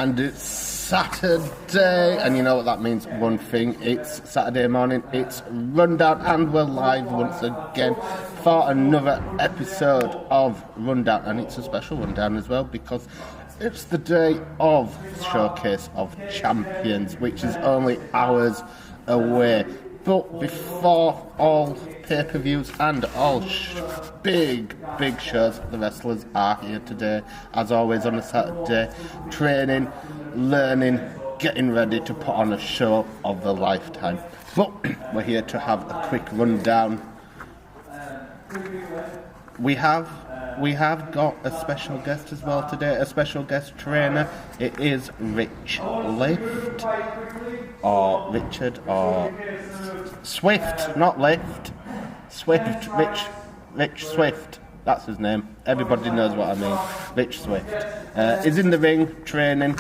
And it's Saturday, and you know what that means, one thing, it's Saturday morning, it's Rundown, and we're live once again for another episode of Rundown, and it's a special Rundown as well, because it's the day of Showcase of Champions, which is only hours away. But before all pay-per-views and all big shows, the wrestlers are here today, as always on a Saturday, training, learning, getting ready to put on a show of the lifetime. But we're here to have a quick rundown. We have got a special guest as well today, a special guest trainer. It is Rich Lift, or Richard, or Swift, not Lift. Swift, Rich Swift. That's his name. Everybody knows what I mean. Rich Swift. Is in the ring, training.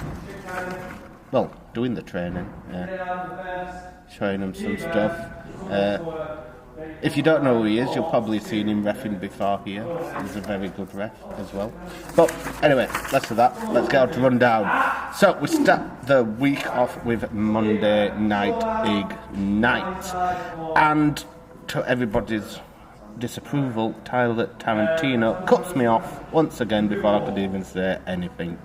Well, doing the training. Showing him some stuff. If you don't know who he is, you'll probably have seen him reffing before here. He's a very good ref as well. But anyway, less of that. Let's get on to Rundown. So we start the week off with Monday Night Ignite. And to everybody's disapproval, Tyler Tarantino cuts me off once again before I could even say anything.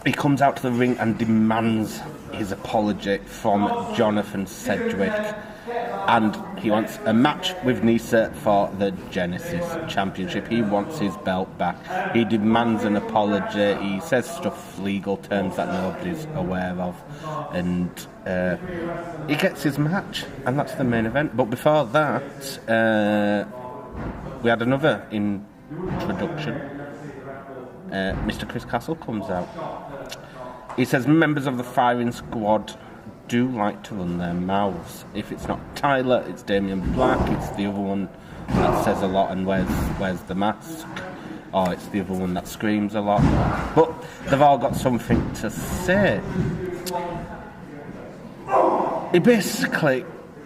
He comes out to the ring and demands his apology from Jonathan Sedgwick. And he wants a match with Nisa for the Genesis Championship. He wants his belt back. He demands an apology. He says stuff, legal terms that nobody's aware of. And he gets his match. And that's the main event. But before that, we had another introduction. Mr. Chris Castle comes out. He says members of the firing squad do like to run their mouths. If it's not Tyler, it's Damien Black, it's the other one that says a lot and wears the mask, or it's the other one that screams a lot. But they've all got something to say. He basically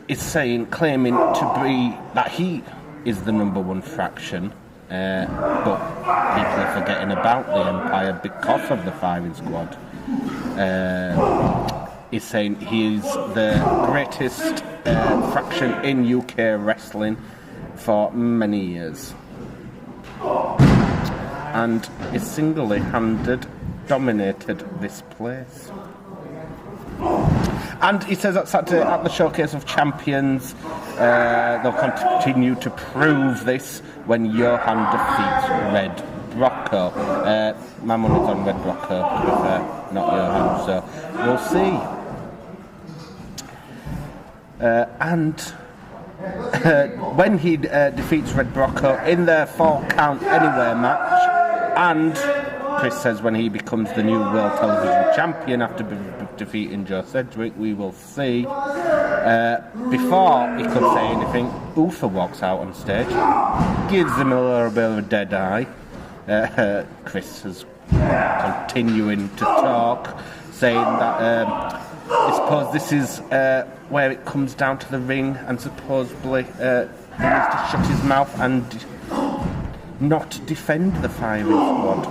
is claiming to be that he is the number one faction, but people are forgetting about the Empire because of the firing squad. He's saying he's the greatest faction in UK wrestling for many years. And he single-handed dominated this place. And he says that Saturday at the Showcase of Champions, they'll continue to prove this when Yohan defeats Red Brocco. My money's on Red Brocco, to be fair, not Yohan, so we'll see. And when he defeats Red Brocco in their 4 count anywhere match, and Chris says when he becomes the new World Television Champion after defeating Joe Sedgwick, we will see. Before he could say anything, Uther walks out on stage, gives him a little bit of a dead eye. Chris is continuing to talk, saying that I suppose this is where it comes down to the ring, and supposedly he needs to shut his mouth and not defend the firing squad.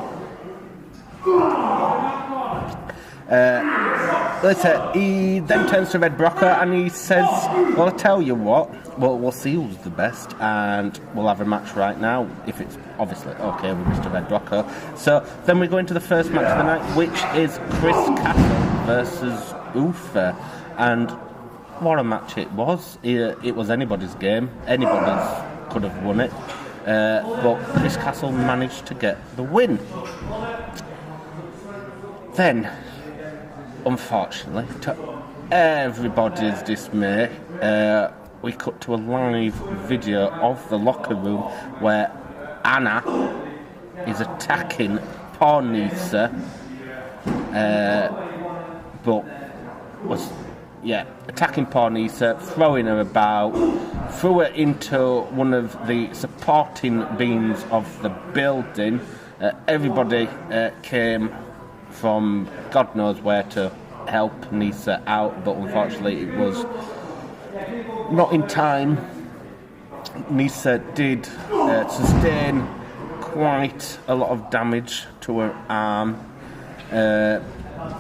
He then turns to Red Brocco and he says, well, I'll tell you what, we'll see who's the best, and we'll have a match right now, if it's obviously okay with Mr. Red Brocco. So then we go into the first match of the night, which is Chris Castle versus Uther. And what a match it was. It was anybody's game. Anybody's could have won it. But Chris Castle managed to get the win. Then, unfortunately, to everybody's dismay, we cut to a live video of the locker room where Anna is attacking poor Nisa, but was attacking poor Nisa, throwing her about, threw her into one of the supporting beams of the building. Everybody came from God knows where to help Nisa out, but unfortunately it was not in time. Nisa did sustain quite a lot of damage to her arm, and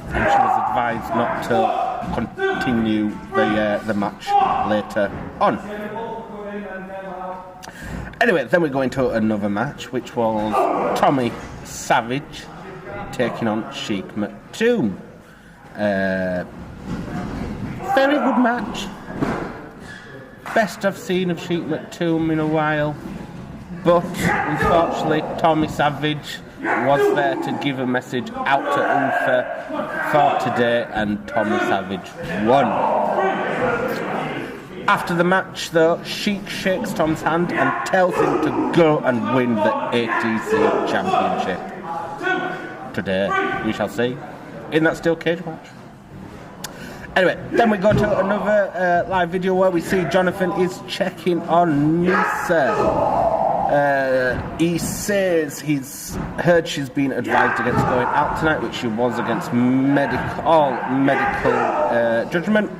she was advised not to continue the match later on. Anyway, then we go into another match, which was Tommy Savage taking on Sheik Maktoum. Very good match. Best I've seen of Sheik Maktoum in a while. But, unfortunately, Tommy Savage was there to give a message out to Uther for today, and Tommy Savage won. After the match, though, Sheik shakes Tom's hand and tells him to go and win the ATC Championship. Today, we shall see, in that steel cage match. Anyway, then we go to another live video where we see Jonathan is checking on Nisa. He says he's heard she's been advised against going out tonight, which she was against all medical judgment,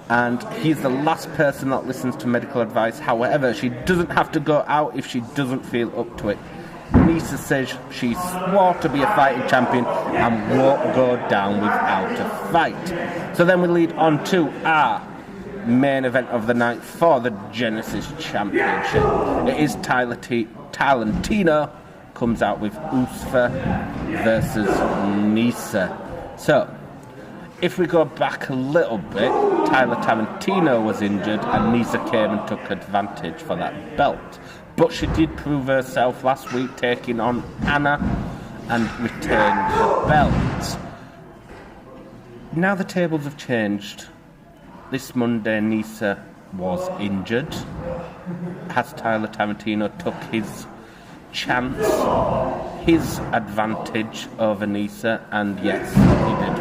and he's the last person that listens to medical advice. However, she doesn't have to go out if she doesn't feel up to it. Nisa says she swore to be a fighting champion and won't go down without a fight. So then we lead on to our main event of the night for the Genesis Championship. It is Talentino comes out with Usfa versus Nisa. So, if we go back a little bit, Tyler Tarantino was injured and Nisa came and took advantage for that belt. But she did prove herself last week, taking on Anna and retained the belt. Now the tables have changed. This Monday, Nisa was injured. Has Tyler Tarantino took his chance, his advantage over Nisa? And yes, he did.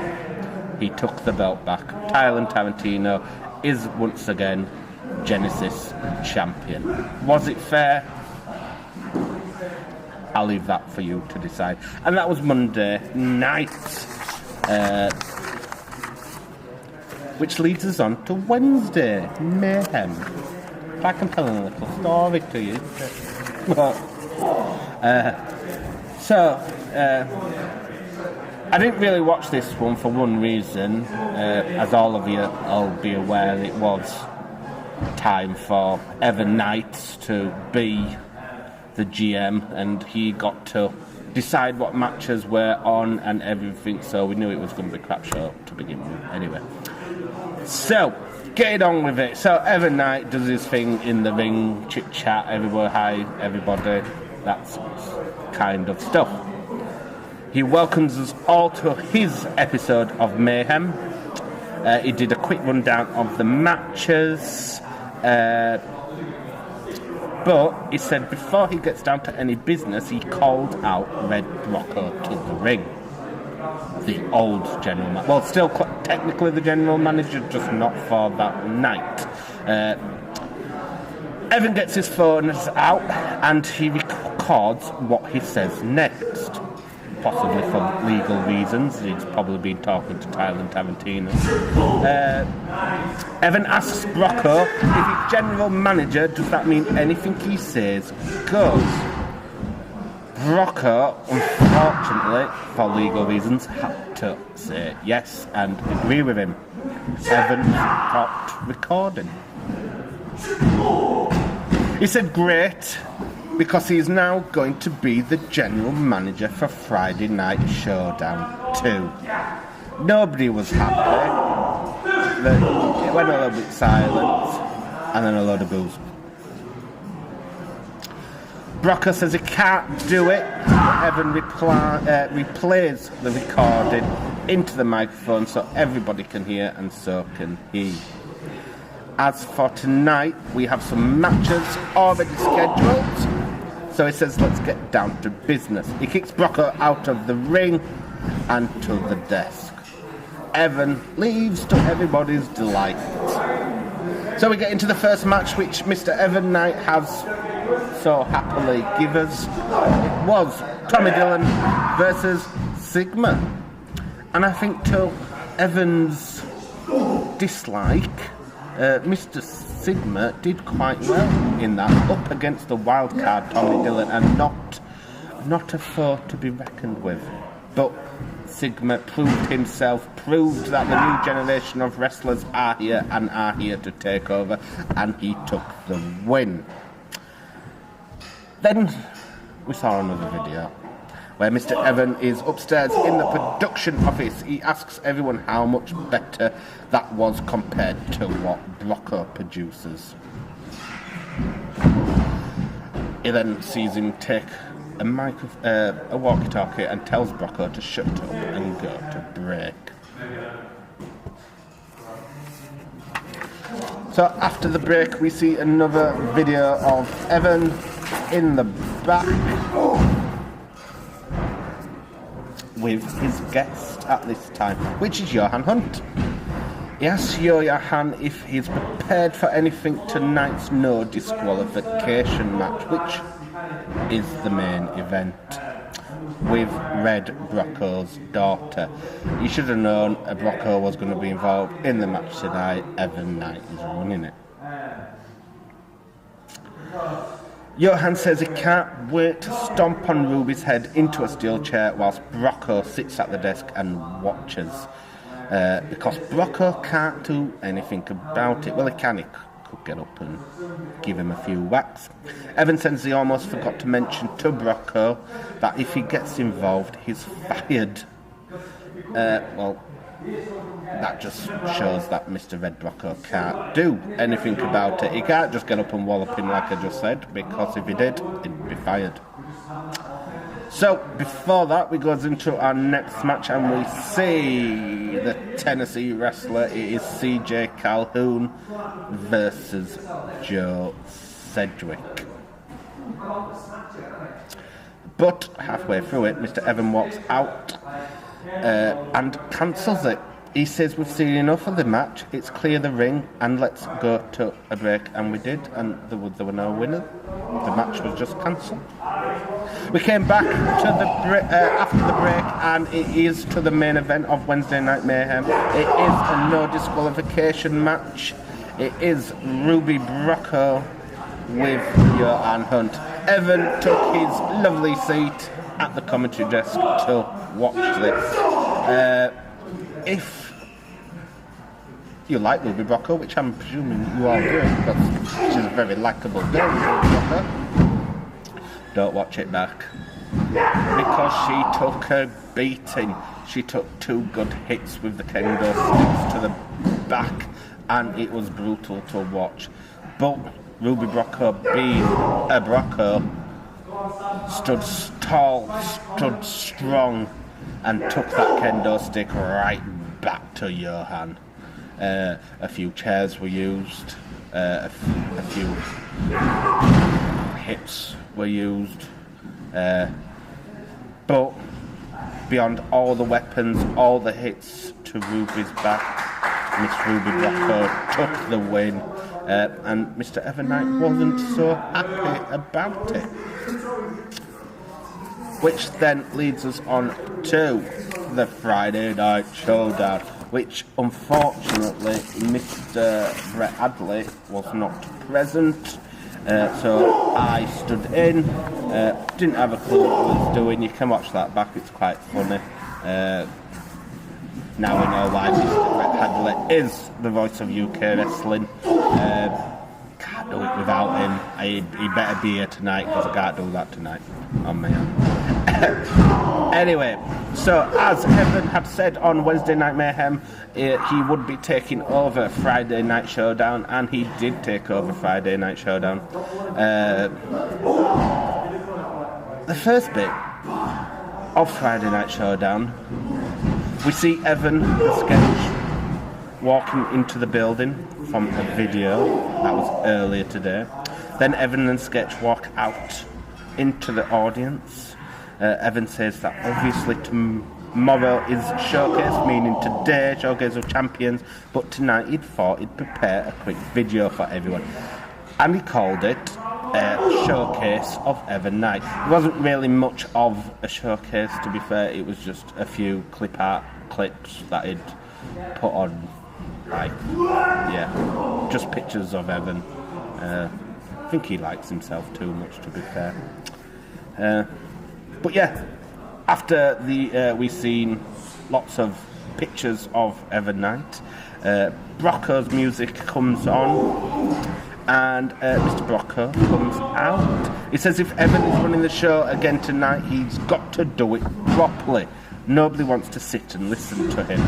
He took the belt back. Tyler Tarantino is once again Genesis champion. Was it fair? I'll leave that for you to decide. And that was Monday night. Which leads us on to Wednesday, Mayhem. If I can tell a little story to you. I didn't really watch this one for one reason. As all of you will be aware, it was time for Evan Knight to be the GM, and he got to decide what matches were on and everything, so we knew it was going to be a crap show to begin with. Anyway, so getting on with it. So Evan Knight does his thing in the ring, chit chat, everybody, hi everybody, that's kind of stuff. He welcomes us all to his episode of Mayhem. He did a quick rundown of the matches, but he said before he gets down to any business, he called out Red Rocco to the ring. The old general manager. Well, still technically the general manager, just not for that night. Evan gets his phone out and he records what he says next. Possibly for legal reasons. He's probably been talking to Tyler Tarantino. Evan asks Rocco if he's general manager, does that mean anything he says goes? Rocco, unfortunately, for legal reasons, had to say yes and agree with him. Evan stopped recording. He said great, because he is now going to be the general manager for Friday Night Showdown 2. Nobody was happy. It went a little bit silent, and then a load of boos. Rocco says he can't do it. Evan replays the recording into the microphone so everybody can hear, and so can he. As for tonight, we have some matches already scheduled. So he says, let's get down to business. He kicks Rocco out of the ring and to the desk. Evan leaves to everybody's delight. So we get into the first match, which Mr. Evan Knight has so happily given us. It was Tommy Dillon versus Sigma. And I think to Evan's dislike, Mr. Sigma did quite well in that, up against the wildcard Tommy Dillon, and not a foe to be reckoned with. But Sigma, proved himself, proved that the new generation of wrestlers are here and are here to take over, and he took the win. Then we saw another video where Mr. Evan is upstairs in the production office. He asks everyone how much better that was compared to what Brocco produces. He then sees him take a walkie-talkie and tells Brocco to shut up and go to break. So after the break, we see another video of Evan in the back with his guest at this time, which is Yohan Hunt. He asks Yohan if he's prepared for anything tonight's no disqualification match, which is the main event, with Red Brocco's daughter. You should have known Brocco was going to be involved in the match tonight. Evan Knight is running it. Yohan says he can't wait to stomp on Ruby's head into a steel chair whilst Brocco sits at the desk and watches. Because Brocco can't do anything about it. Well, he can. He could get up and give him a few whacks. Evan says he almost forgot to mention to Brocco that if he gets involved, he's fired. Well, that just shows that Mr. Red Brocco can't do anything about it. He can't just get up and wallop him like I just said, because if he did, he'd be fired. So, before that, we go into our next match and we see the Tennessee wrestler. It is CJ Calhoun versus Joe Sedgwick. But halfway through it, Mr. Evan walks out and cancels it. He says we've seen enough of the match, it's clear the ring, and let's go to a break. And we did, and there were no winners. The match was just cancelled. We came back to the after the break, and it is to the main event of Wednesday Night Mayhem. It is a no disqualification match. It is Ruby Brocco with Yohan Hunt. Evan took his lovely seat at the commentary desk to watch this. If you like Ruby Brocco, which I'm presuming you all do, because she's a very likeable girl, Ruby Brocco, don't watch it back. Because she took a beating. She took 2 good hits with the kendo sticks to the back, and it was brutal to watch. But Ruby Brocco, being a Brocco, stood tall, stood strong, and took that kendo stick right back to Yohan. A few chairs were used, a few hits were used, but beyond all the weapons, all the hits to Ruby's back, Miss Ruby Brocco took the win, and Mr. Evan Knight wasn't so happy about it. Which then leads us on to the Friday Night Showdown, which unfortunately Mr. Brett Adley was not present, so I stood in, didn't have a clue what I was doing. You can watch that back, it's quite funny. Now we know why Mr. Brett Adley is the voice of UK wrestling. Can't do it without him. He better be here tonight, because I can't do that tonight on my own. Anyway, so as Evan had said on Wednesday Night Mayhem, he would be taking over Friday Night Showdown, and he did take over Friday Night Showdown. The first bit of Friday Night Showdown, we see Evan the Sketch walking into the building from a video that was earlier today. Then Evan and Sketch walk out into the audience. Evan says that obviously tomorrow is Showcase, meaning today, Showcase of Champions, but tonight he'd thought he'd prepare a quick video for everyone. And he called it a Showcase of Evan Knight. It wasn't really much of a showcase, to be fair. It was just a few clip art clips that he'd put on, like, yeah, just pictures of Evan. I think he likes himself too much, to be fair. But yeah, After we've seen lots of pictures of Evan Knight, Brocco's music comes on, and Mr. Brocco comes out. He says if Evan is running the show again tonight, he's got to do it properly. Nobody wants to sit and listen to him.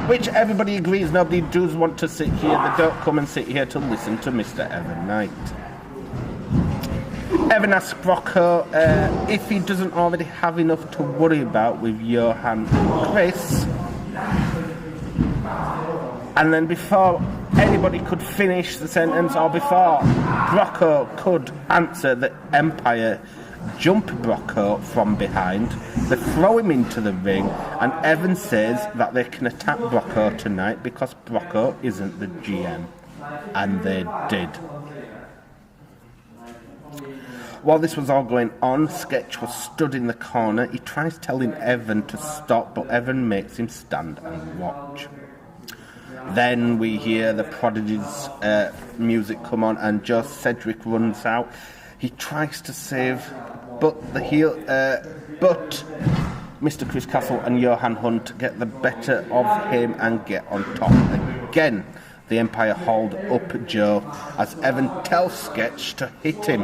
Which everybody agrees, nobody does want to sit here. They don't come and sit here to listen to Mr. Evan Knight. Evan asks Brocco if he doesn't already have enough to worry about with Yohan and Chris. And then before anybody could finish the sentence, or before Brocco could answer, the Empire jump Brocco from behind. They throw him into the ring, and Evan says that they can attack Brocco tonight because Brocco isn't the GM. And they did. While this was all going on, Sketch was stood in the corner. He tries telling Evan to stop, but Evan makes him stand and watch. Then we hear the Prodigy's music come on, and Joe Cedric runs out. He tries to save, but but Mr. Chris Castle and Yohan Hunt get the better of him and get on top again. The Empire hold up Joe as Evan tells Sketch to hit him.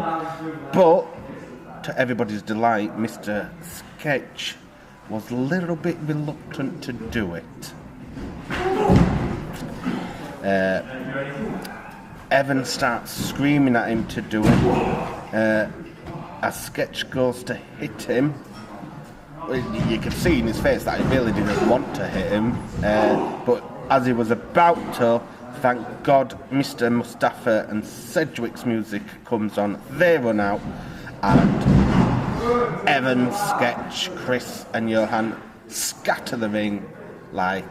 But, to everybody's delight, Mr. Sketch was a little bit reluctant to do it. Evan starts screaming at him to do it. As Sketch goes to hit him, you can see in his face that he really didn't want to hit him. But as he was about to, thank God Mr. Mustafa and Cedric's music comes on. They run out, and Evan, Sketch, Chris and Yohan scatter the ring like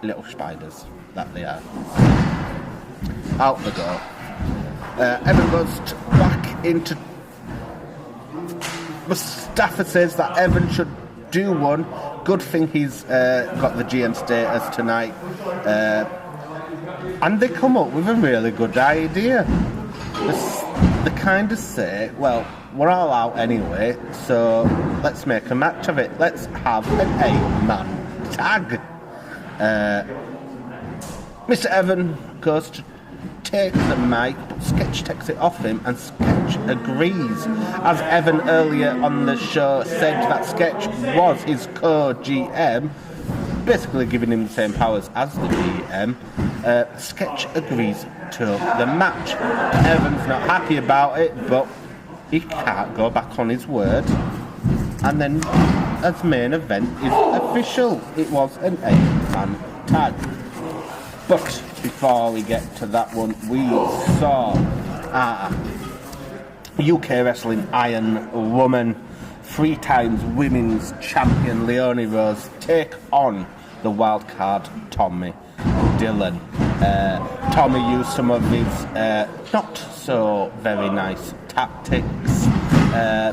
little spiders that they are. Out the door. Evan goes back into... Mustafa says that Evan should do one. Good thing he's got the GM status tonight. And they come up with a really good idea. They kind of say, well, we're all out anyway, so let's make a match of it. Let's have an 8-man tag. Mr. Evan goes to take the mic, but Sketch takes it off him, and Sketch agrees. As Evan earlier on the show said that Sketch was his co-GM, basically giving him the same powers as the GM, Sketch agrees to the match. Evan's not happy about it, but he can't go back on his word. And then, as main event is official, it was an 8-man tag. But before we get to that one, we saw UK Wrestling Iron Woman, 3 times women's champion Leonie Rose take on the wildcard Tommy Dillon. Tommy used some of his not so very nice tactics,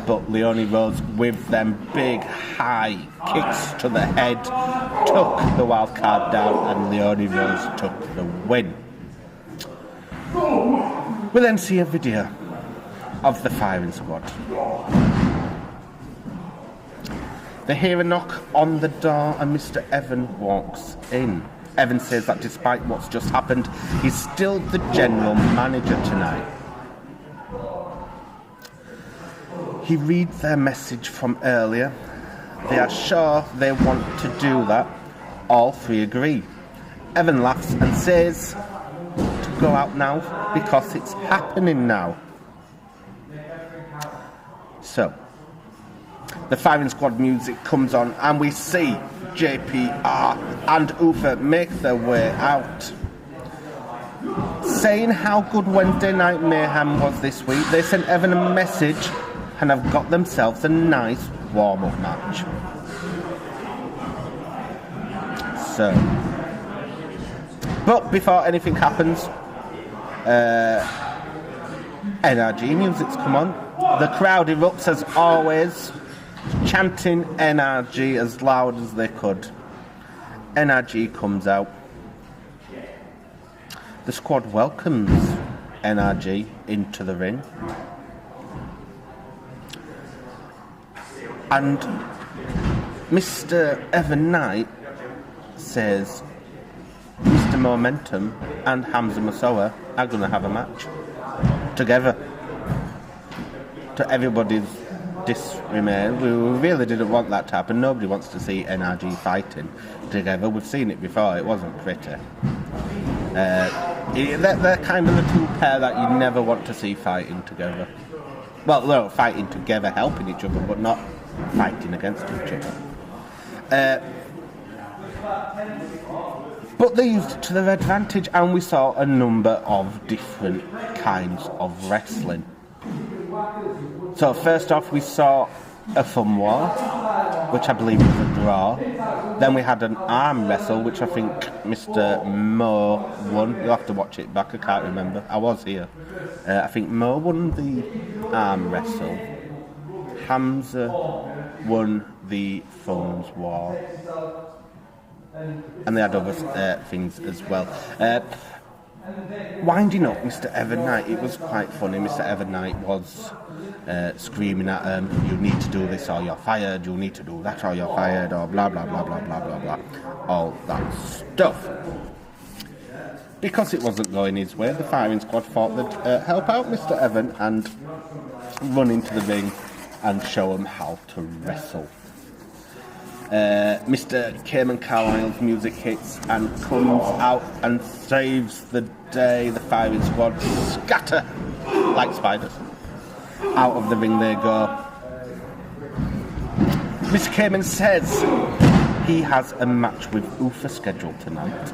but Leonie Rose, with them big high kicks to the head, took the wildcard down, and Leonie Rose took the win. We then see a video of the firing squad. They hear a knock on the door and Mr. Evan walks in. Evan says that despite what's just happened, he's still the general manager tonight. He reads their message from earlier. They are sure they want to do that. All 3 agree. Evan laughs and says to go out now because it's happening now. So, the firing squad music comes on and we see JPR and Ufa make their way out. Saying how good Wednesday Night Mayhem was this week, they sent Evan a message and have got themselves a nice warm-up match. So, but before anything happens, NRG music's come on. The crowd erupts as always, chanting NRG as loud as they could. NRG comes out. The squad welcomes NRG into the ring. And Mr. Evan Knight says Mr. Momentum and Hamza Musawa are going to have a match together. To everybody's dismay, we really didn't want that to happen. Nobody wants to see NRG fighting together. We've seen it before, it wasn't pretty. They're kind of the two pair that you never want to see fighting together. Well, no, fighting together, helping each other, but not fighting against each other. But they used it to their advantage, and we saw a number of different kinds of wrestling. So first off, we saw a thumb war, which I believe was a draw. Then we had an arm wrestle, which I think Mr. Mo won. You'll have to watch it back, I can't remember. I was here. I think Mo won the arm wrestle. Hamza won the thumbs war. And they had other things as well. Winding up Mr. Evan Knight, it was quite funny. Mr. Evan Knight was screaming at him, you need to do this or you're fired, you need to do that or you're fired, or blah blah blah blah blah blah blah, all that stuff. Because it wasn't going his way, the firing squad thought they'd help out Mr. Evan and run into the ring and show him how to wrestle. Mr. Cayman Carlisle's music hits and comes out and saves the day. The firing squad scatter like spiders. Out of the ring they go. Mr. Cayman says he has a match with Ufa scheduled tonight.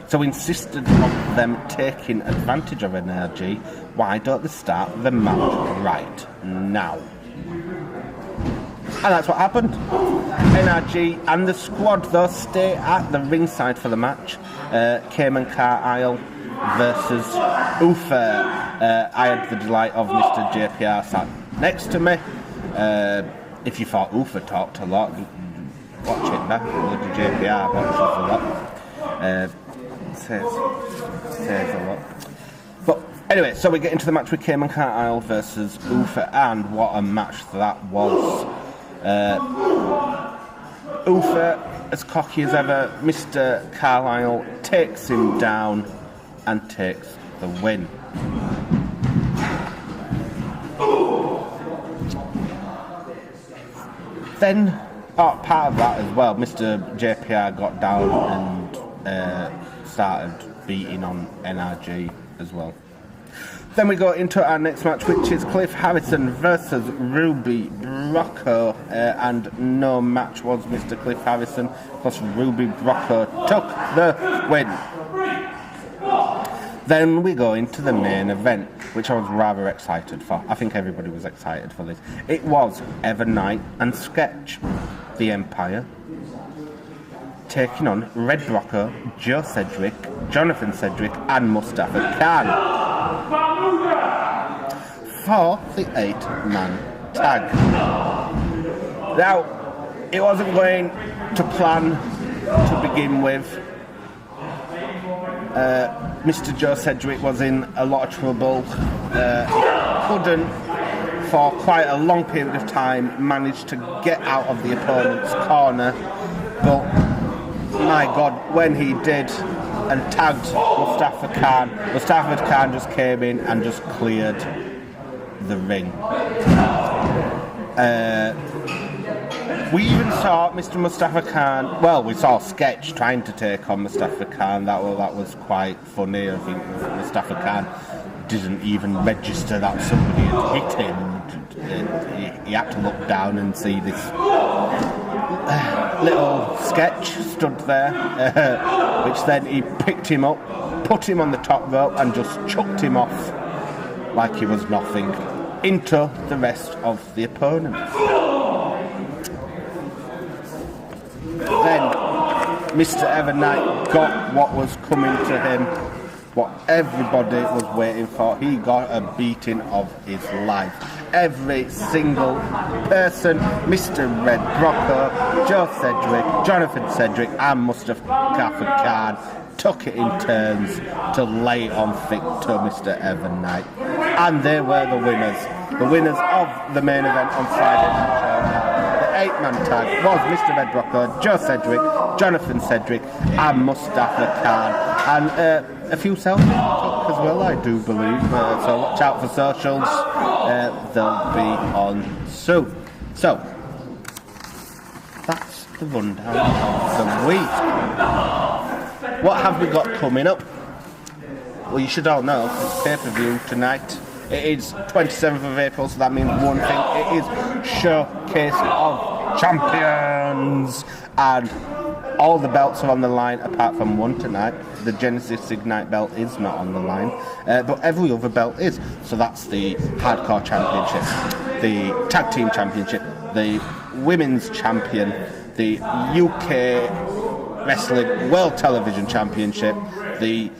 So insisted on them taking advantage of NRG. Why don't they start the match right now? And that's what happened. NRG and the squad, though, stay at the ringside for the match. Cayman Carlisle versus Ufa. I had the delight of Mr. JPR sat next to me. If you thought Ufa talked a lot, watch it back. The JPR watches a lot. Says a lot. But anyway, so we get into the match with Cayman Carlisle versus Ufa, and what a match that was. Ufa, as cocky as ever, Mr. Carlisle takes him down and takes the win. Then, part of that as well, Mr. JPR got down and started beating on NRG as well. Then we go into our next match, which is Cliff Harrison versus Ruby Brocco, and no match was Mr. Cliff Harrison, because Ruby Brocco took the win. Then we go into the main event, which I was rather excited for. I think everybody was excited for this. It was Evan Knight and Sketch, the Empire, taking on Red Brocco, Joe Sedgwick, Jonathan Sedgwick, and Mustafa Khan for the 8-man tag. Now, it wasn't going to plan to begin with. Mr. Joe Sedgwick was in a lot of trouble. Couldn't, for quite a long period of time, manage to get out of the opponent's corner. But, my God, when he did and tagged Mustafa Khan just came in and just cleared the ring. We even saw Mr. Mustafa Khan, well, we saw Sketch trying to take on Mustafa Khan. That was quite funny. I think Mustafa Khan didn't even register that somebody had hit him. He had to look down and see this little Sketch stood there, which then he picked him up, put him on the top rope and just chucked him off like he was nothing into the rest of the opponents. Then Mr. Evan Knight got what was coming to him, what everybody was waiting for. He got a beating of his life. Every single person, Mr. Red Brocco, Joe Sedgwick, Jonathan Sedgwick, and Mustafa Khan took it in turns to lay on thick to Mr. Evan Knight. And they were the winners. The winners of the main event on Friday Night Showdown. 8-man tag was Mr. Red Brocco, Joe Sedgwick, Jonathan Sedgwick, and Mustafa Khan. And a few selfies as well, I do believe. So watch out for socials. They'll be on soon. So that's the rundown of the week. What have we got coming up? Well, you should all know, it's pay-per-view tonight. It is 27th of April, so that means one thing. It is Showcase of Champions. And all the belts are on the line apart from one tonight. The Genesis Ignite belt is not on the line. But every other belt is. So that's the Hardcore Championship, the Tag Team Championship, the Women's Champion, the UK Wrestling World Television Championship, the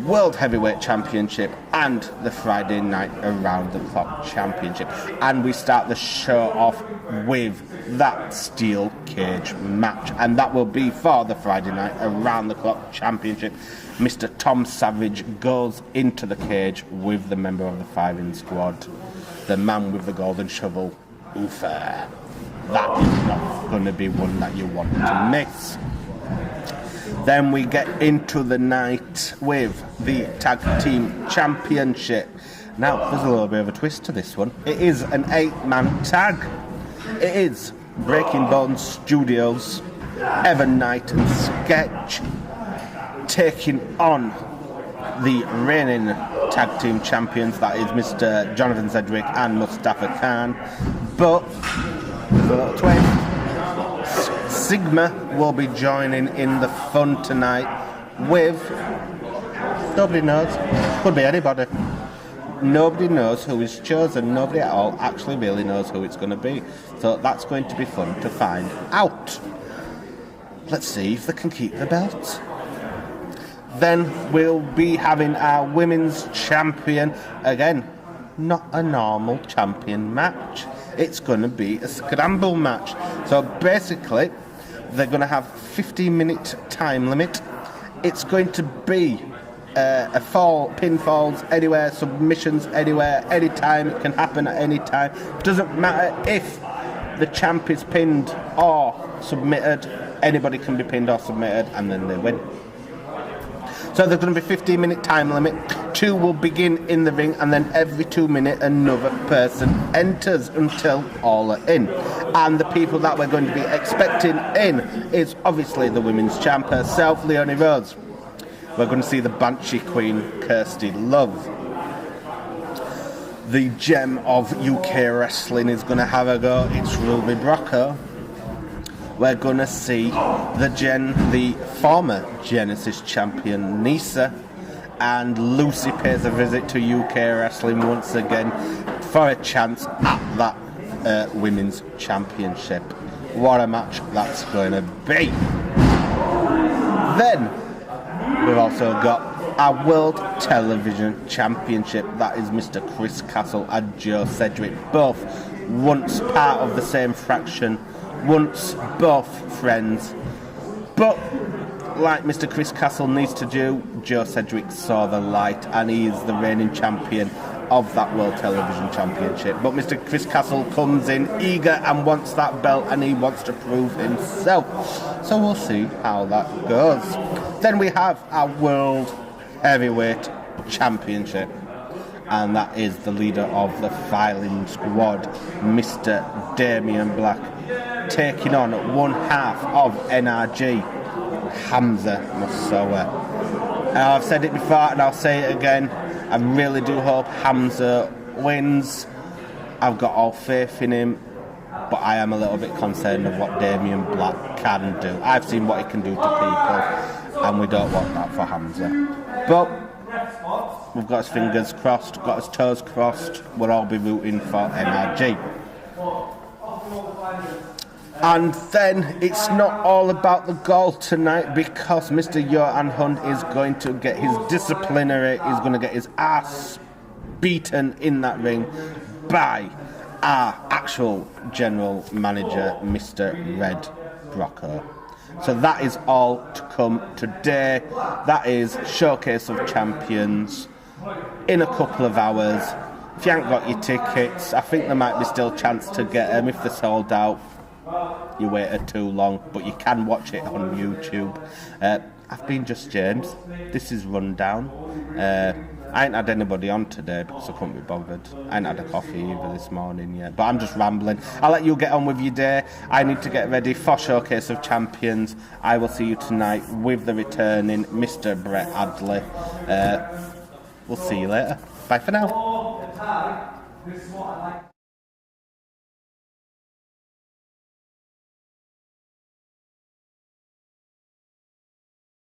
World Heavyweight Championship, and the Friday Night Around the Clock Championship. And we start the show off with that steel cage match, and that will be for the Friday Night Around the Clock Championship. Mr. Tom Savage goes into the cage with the member of the Firing Squad, the man with the golden shovel, Ufa. That is not going to be one that you want to miss. Then we get into the night with the Tag Team Championship. Now, there's a little bit of a twist to this one. It is an 8-man tag. It is Breaking Bones Studios, Evan Knight and Sketch taking on the reigning Tag Team Champions, that is Mr. Jonathan Sedgwick and Mustafa Khan. But there's a little twist. Sigma will be joining in the fun tonight with, nobody knows, could be anybody. Nobody knows who is chosen. Nobody at all actually really knows who it's going to be. So that's going to be fun to find out. Let's see if they can keep the belts. Then we'll be having our Women's Champion. Again, not a normal champion match. It's going to be a scramble match. So basically, they're going to have 15-minute time limit. It's going to be a fall, pinfalls anywhere, submissions anywhere, anytime. It can happen at any time. Doesn't matter if the champ is pinned or submitted. Anybody can be pinned or submitted, and then they win. So there's going to be 15-minute time limit. 2 will begin in the ring, and then every 2 minutes another person enters until all are in. And the people that we're going to be expecting in is obviously the women's champ herself, Leonie Rose. We're going to see the Banshee Queen, Kirsty Love. The gem of UK wrestling is going to have a go. It's Ruby Brocco. We're going to see the former Genesis champion, Nisa, and Lucy pays a visit to UK wrestling once again for a chance at that women's championship. What a match that's going to be. Then we've also got our World Television Championship. That is Mr. Chris Castle and Joe Sedgwick, both once part of the same fraction, once both friends. But like Mr. Chris Castle needs to do, Joe Sedgwick saw the light, and he is the reigning champion of that World Television Championship. But Mr. Chris Castle comes in eager and wants that belt, and he wants to prove himself. So we'll see how that goes. Then we have our World Heavyweight Championship, and that is the leader of the Filing Squad, Mr. Damien Black, taking on one half of NRG, Hamza Moussaoui. I've said it before and I'll say it again. I really do hope Hamza wins. I've got all faith in him, but I am a little bit concerned of what Damien Black can do. I've seen what he can do to people, and we don't want that for Hamza. But we've got his fingers crossed, got his toes crossed. We'll all be rooting for NRG. And then it's not all about the goal tonight, because Mr. Yohan Hunt is going to get his disciplinary, he's going to get his ass beaten in that ring by our actual general manager, Mr. Red Brocco. So that is all to come today. That is Showcase of Champions in a couple of hours. If you haven't got your tickets, I think there might be still a chance to get them if they're sold out. you waited too long, but you can watch it on YouTube. I've been Just James. This is Rundown. I ain't had anybody on today because I couldn't be bothered. I ain't had a coffee either this morning yet, but I'm just rambling. I'll let you get on with your day. I need to get ready for Showcase of Champions. I will see you tonight with the returning Mr. Brett Adley. We'll see you later. Bye for now.